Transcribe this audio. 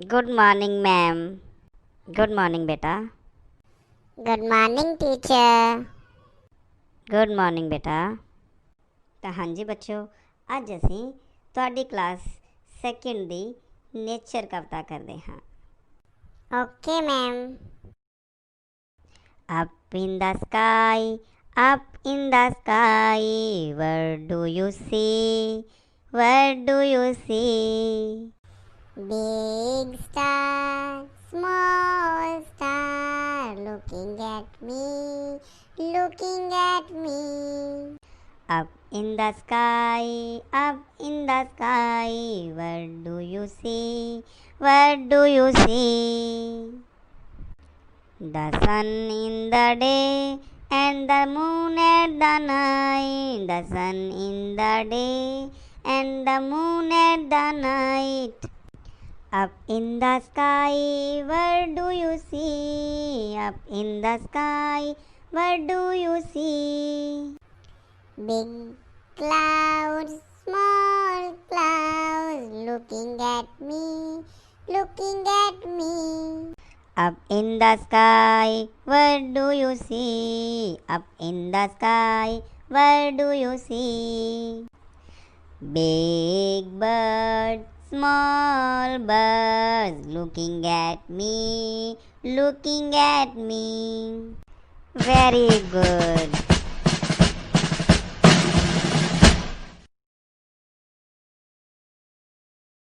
Good morning, ma'am. Good morning, beta. Good morning, teacher. Good morning, beta. ਤਾਂ ਹਾਂਜੀ ਬੱਚਿਓ, ਅੱਜ ਅਸੀਂ ਤੁਹਾਡੀ ਕਲਾਸ ਸੈਕਿੰਡ ਦੀ ਨੇਚਰ ਕਵਿਤਾ ਕਰਦੇ ਹਾਂ। Okay, ma'am. Up in the sky, up in the sky, where do you see? Where do you see? Big star, small star, looking at me, looking at me. Up in the sky, up in the sky, where do you see? Where do you see? The sun in the day and the moon at the night. The sun in the day and the moon at the night. Up in the sky, where do you see? Up in the sky, where do you see? Big clouds, small clouds, looking at me, looking at me. Up in the sky, where do you see? Up in the sky, where do you see? Big birds, small birds, looking at me, looking at me. Very good.